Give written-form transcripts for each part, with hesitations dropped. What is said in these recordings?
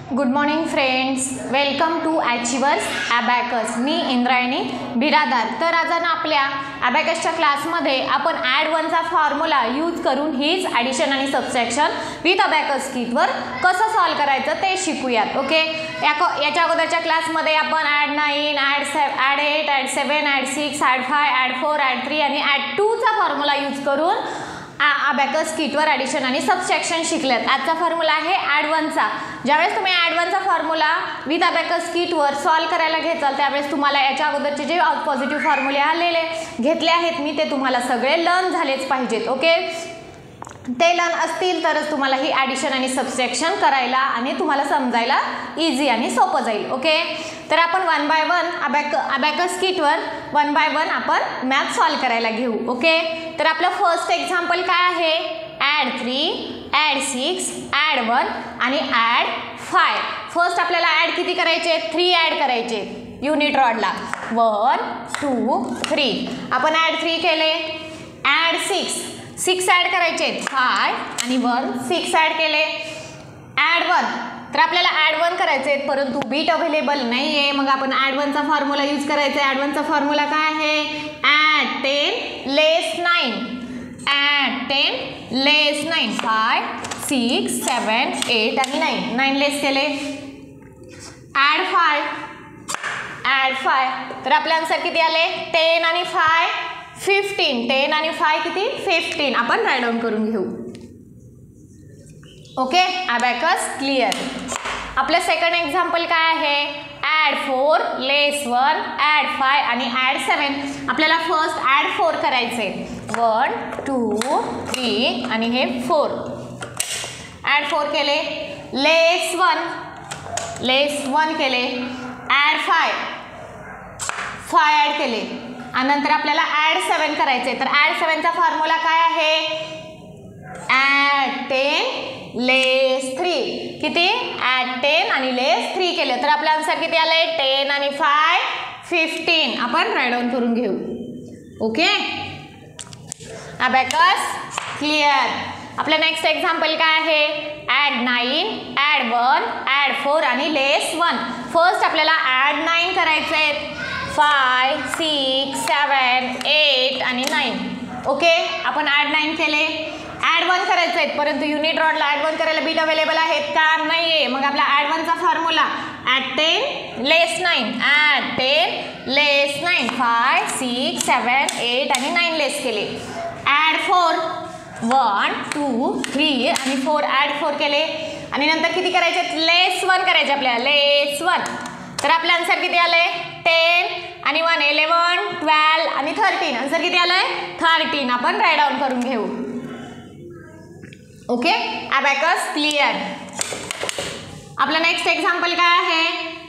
Good morning friends, welcome to achievers abacus. मी इंद्रायणी बिरादार. तर आज आपल्या ॲबॅकसच्या क्लासमध्ये आपण ॲड वनचा फॉर्म्युला यूज करून हीच ॲडिशन आणि सबट्रॅक्शन विथ अबॅकस किटवर कसं सॉल्व करायचं ते शिकूयात. ओके, याच्या अगोदरच्या क्लासमध्ये आपण add 9, add 8, add 7, add 6, add 5, add 4, add 3 आणि ॲड 2चा फॉर्म्युला यूज करून अबॅकस किटवर ॲडिशन आणि सबट्रॅक्शन शिकल्यात. आजचा फॉर्म्युला आहे ॲड वनचा. ज्यावेळेस तुम्ही ॲड वनचा फॉर्म्युला विथ अबॅकस किटवर सॉल्व करायला घेताल त्यावेळेस तुम्हाला याच्या अगोदरचे जे पॉझिटिव्ह फॉर्म्युले आलेले घेतले आहेत मी ते तुम्हाला सगळे लर्न झालेच पाहिजेत. ओके, ते लर्न असतील तरच तुम्हाला ही ॲडिशन आणि सबट्रॅक्शन करायला आणि तुम्हाला समजायला इझी आणि सोपं जाईल. ओके, तर आपण वन बाय वन अबॅकस किटवर वन बाय वन आपण मॅथ सॉल्व करायला घेऊ. ओके, तर आपलं फर्स्ट एक्झाम्पल काय आहे? ॲड 3, ॲड 6, ॲड 1 आणि ॲड 5. फर्स्ट आपल्याला ॲड किती करायचे? 3 ॲड करायचे युनिट रॉडला. 1, 2, 3. आपण ॲड 3 केले. ॲड 6 ॲड करायचे 5 आणि 1. 6 ॲड केले. ॲड 1, तर आपल्याला ॲड 1 करायचे परंतु बीट अवेलेबल नाही आहे. मग आपण ॲड 1चा फॉर्म्युला यूज करायचा आहे. ॲड 1चा फॉर्म्युला काय आहे? Add 10 less 9. Add 10 less 9. 5, 6, 7, 8 आणि 9 लेस केले. ॲड 5, तर आपले आन्सर किती आले? 10 आणि 5 15. 10 आणि 5 किती? 15. आपण राईट डाऊन करून घेऊ. Okay, abacus clear. आपलं सेकंड एक्झाम्पल काय आहे? ॲड 4 लेस 1, ॲड 5 आणि ॲड 7. आपल्याला फर्स्ट ॲड 4 करायचे. 1, 2, 3 आणि हे 4. ॲड 4 केले. लेस 1 केले. ॲड 5 ॲड केले आणि नंतर आपल्याला ॲड 7 करायचे. तर ॲड 7चा फॉर्म्युला काय आहे? ॲड 10 लेस 3. किती? ॲड 10 आणि लेस 3 केले तर आपलं आन्सर किती आले? 10 आणि 5 15. आपण राईट डाऊन करून घेऊ. Okay, abacus clear. आपलं नेक्स्ट एक्झाम्पल काय आहे? ॲड 9, ॲड 1, ॲड 4 आणि लेस 1. फर्स्ट आपल्याला ॲड 9 करायचे आहेत. 5, 6, 7, 8 आणि 9. ओके, आपण ॲड 9 केले. ॲड 1 करायचे आहेत परंतु युनिट रॉडला ॲड 1 करायला बीट अवेलेबल आहेत का? नाही आहे. मग आपला ॲड 1चा formula add 10 less 9. Add 10 less 9. 5, 6, 7, 8 आणि 9 लेस केले. ॲड 4 1, 2, 3 आणि 4. ॲड 4 केले आणि नंतर किती करायचे? लेस 1 करायचे आपल्याला. लेस 1, तर आपलं आन्सर किती आले? 10 आणि 1 11, 12 आणि 13. आन्सर किती आलंय? 13. आपण राईट डाऊन करून घेऊ. Okay, abacus clear. आपलं नेक्स्ट एक्झाम्पल काय आहे?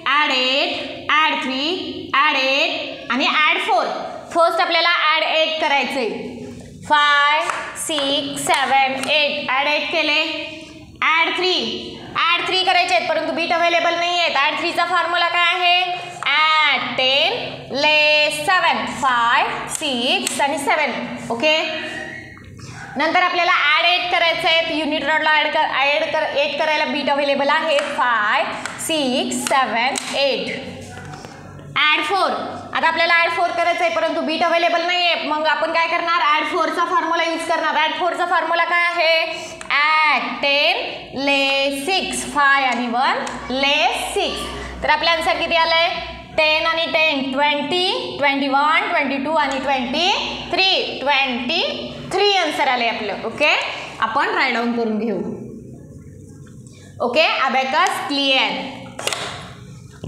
ॲड 8, ॲड 3, ॲड 8 आणि ॲड 4. फर्स्ट आपल्याला ॲड 8 करायचे. 5, 6, 7, 8. ॲड 8 केले. ॲड 3 करायचे आहेत परंतु बीट अवेलेबल नाही आहेत. ॲड 3चा फॉर्म्युला काय आहे? ॲड 10 लेस 7. 5, 6 आणि 7. ओके, नंतर आपल्याला ॲड 8 करायचे आहेत. युनिट रॉडला ॲड 8 करायला बीट अवेलेबल आहे. 5, 6, 7, 8. ॲड 4, आता आपल्याला ॲड 4 करायचं आहे परंतु बीट अवेलेबल नाही आहे. मग आपण काय करणार? ॲड 4चा फॉर्म्युला यूज करणार. ॲड 4चा फॉर्म्युला काय आहे? ॲड 10 लेस 6. 5 आणि 1 लेस 6. तर आपलं आन्सर किती आलंय? 10 आणि 10 20, 21, 22 आणि 23. 23 आन्सर आले आपलं. ओके, आपण राईट डाऊन करून घेऊ. Okay, abacus clear.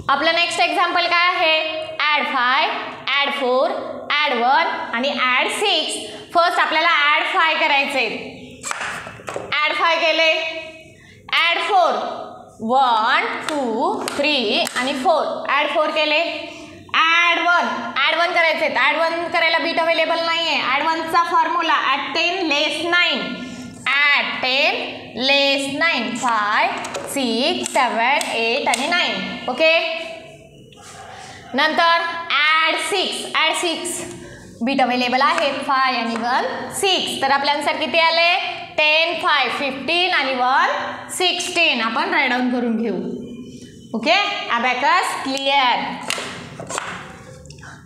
आपलं नेक्स्ट एक्झाम्पल काय आहे? ॲड 5, ॲड 4, ॲड 1 आणि ॲड 6. फर्स्ट आपल्याला ॲड 5 करायचे. ॲड 5 केले. ॲड 4 1, 2, 3 आणि 4. ॲड 4 केले. ॲड 1 करायचे. ॲड 1 करायला बीट अवेलेबल नाही आहे. ॲड 1चा formula add 10 less 9. Add 10 less 9. 5, 6, 7, 8 आणि 9. ओके, नंतर ॲड 6 बीट अवेलेबल आहेत. 5 आणि 1 6. तर आपल्या आन्सर किती आले? 10, 5 15 आणि 1 16. आपण राईट डाऊन करून घेऊ. Okay, abacus clear.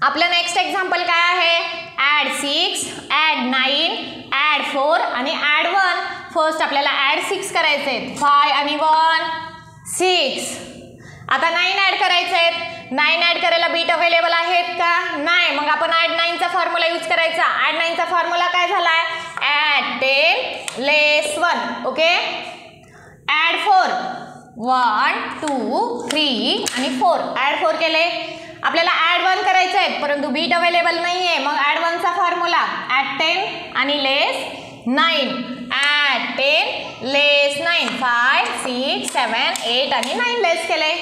आपलं नेक्स्ट एक्झाम्पल काय आहे? ॲड 6, ॲड 9, ॲड 4 आणि ॲड 1. फर्स्ट आपल्याला ॲड 6 करायचे आहेत. 5 आणि 1 6. आता 9 ॲड करायचे आहेत. 9 ॲड करायला बीट अवेलेबल आहेत का? नाही. मग आपण ॲड 9चा फॉर्म्युला यूज करायचा. ॲड 9चा फॉर्म्युला काय झालाय? ॲड 10 लेस 1. ओके, ॲड 4 1 2 3 आणि 4. ॲड 4 केले. आपल्याला ॲड 1 करायचे आहेत परंतु बीट अवेलेबल नाही आहे. मग ॲड 1चा फॉर्म्युला ॲड 10 आणि लेस 9. Add 10 less 9. 5 6 7 8 आणि 9 लेस केले.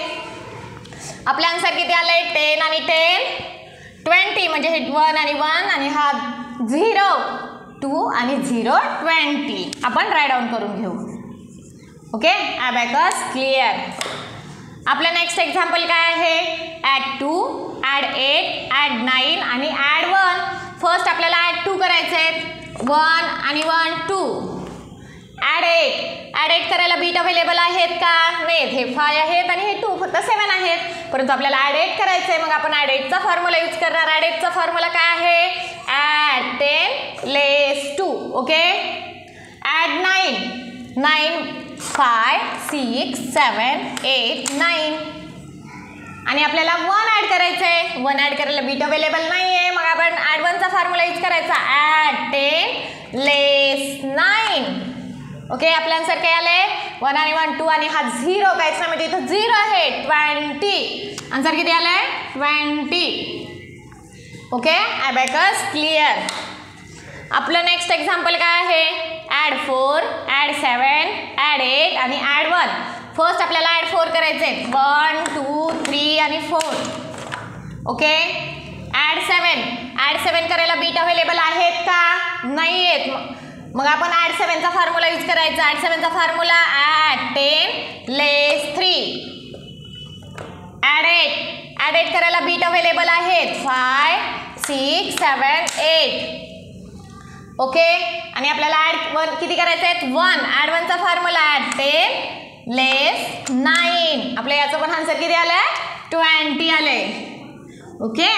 आपले आन्सर किती आले? 10 आणि 10 20. म्हणजे हे 1 आणि 1 आणि हा 0 2 आणि 0 20. आपण राईट डाऊन करून घेऊ. Okay, abacus clear. आपलं नेक्स्ट एक्झाम्पल काय आहे? ॲड 2, ॲड 8, ॲड 9 आणि ॲड 1. फर्स्ट आपल्याला ॲड 2 करायचे आहेत. 1 आणि 1 2. ॲड 8. ॲड 8 करायला बीट अवेलेबल आहेत का? नाहीत. हे 5 आहेत आणि हे 2 फक्त 7 आहेत. परंतु आपल्याला ॲड 8 करायचं आहे. मग आपण ॲड 8चा फॉर्म्युला यूज करणार. ॲड 8चा फॉर्म्युला काय आहे? ॲड 10 लेस 2. ओके, ॲड 9 5 6 7 8 9 आणि आपल्याला 1 ॲड करायचं आहे. 1 ॲड करायला बीट अवेलेबल नाही आहे. मग आपण ॲड 1चा फॉर्म्युला यूज करायचा. Add 10 less 9. ओके, आपल्या आन्सर काय आले? 1 आणि 1 2 आणि हा 0 काहीच नाही म्हणजे इथं 0 आहे. 20. आन्सर किती आलाय? 20. Okay, abacus clear. आपलं नेक्स्ट एक्झाम्पल काय आहे? ॲड 4, ॲड 7, ॲड 8 आणि ॲड 1. फर्स्ट आपल्याला ॲड 4 करायचे आहेत. 1 2 3 आणि 4. Okay, add 7. ॲड 7 करायला बीट अवेलेबल आहेत का? नाही आहेत. मग आपण ॲड 7चा फॉर्म्युला यूज करायचा. ॲड 7चा फॉर्म्युला ॲड 10 लेस 3. ॲड 8. ॲड 8 करायला बीट अवेलेबल आहेत. 5 6 7 8. ओके, आणि आपल्याला ॲड 1 किती करायचं आहे? 1. ॲड 1चा फॉर्म्युला ॲड 10 लेस 9. आपल्या याचं पण आन्सर किती आलंय? 20 आले. ओके,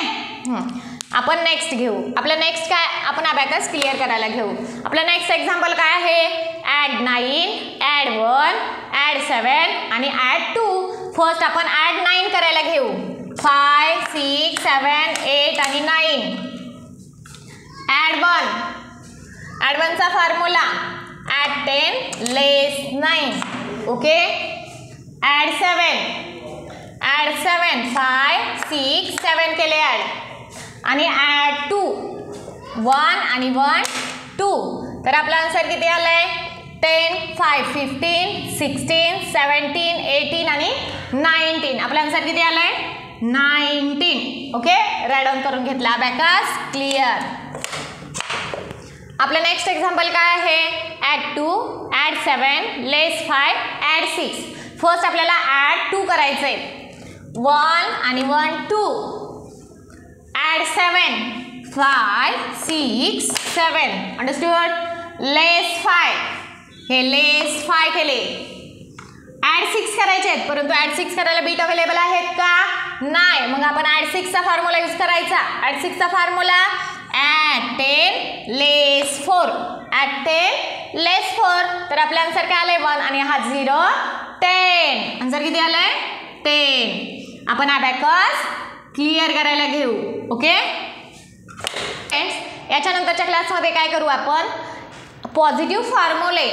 आपण नेक्स्ट घेऊ. आपलं नेक्स्ट काय? आपण अबॅकस क्लिअर करायला घेऊ. आपलं नेक्स्ट एक्झाम्पल काय आहे? ॲड 9, ॲड 1, ॲड 7 आणि ॲड 2. फर्स्ट आपण ॲड 9 करायला घेऊ. 5 6 7 8 आणि 9. ॲड 1. ॲड 1चा formula add 10 less 9. Okay, add 7 5 6 7 केले ॲड आणि ॲड 2 1 आणि 1 2. तर आपला आन्सर किती आलाय? 10 5 15 16 17 18 आणि 19. आपला आन्सर किती आलाय? 19. ओके, राईट डाऊन करून घेतला. Abacus clear. आपलं नेक्स्ट एक्झाम्पल काय आहे? ॲड 2, ॲड 7 लेस 5, ॲड 6. फर्स्ट आपल्याला ॲड 2 करायचं आहे. 1 आणि 1 2. ॲड 7 5 6 7. अंडरस्टूड? लेस 5. हे लेस 5 केले. ॲड 6 करायचे आहेत परंतु ॲड 6 करायला बीट अवेलेबल आहेत का? नाही. मग आपण ॲड 6चा फॉर्म्युला यूज करायचा. ॲड 6चा फॉर्म्युला ॲड 10 लेस 4. ॲड 10 लेस 4. तर आपलं आन्सर काय आलंय? 1 आणि हा 0 10. आन्सर किती आलंय? 10. आपण अबॅकस क्लिअर करायला घेऊ. ओके, याच्यानंतरच्या क्लासमध्ये काय करू आपण? पॉझिटिव्ह फॉर्म्युले,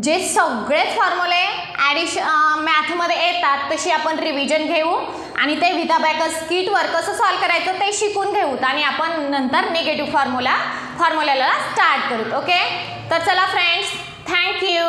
जे सगळेच फॉर्म्युले मॅथमध्ये येतात तशी आपण रिव्हिजन घेऊ आणि ते विथ अबॅकस किटवर कसं सॉल्व करायचं ते शिकून घेऊ आणि आपण नंतर निगेटिव्ह फॉर्म्युल्याला स्टार्ट करू. ओके, तर चला फ्रेंड्स, थँक्यू.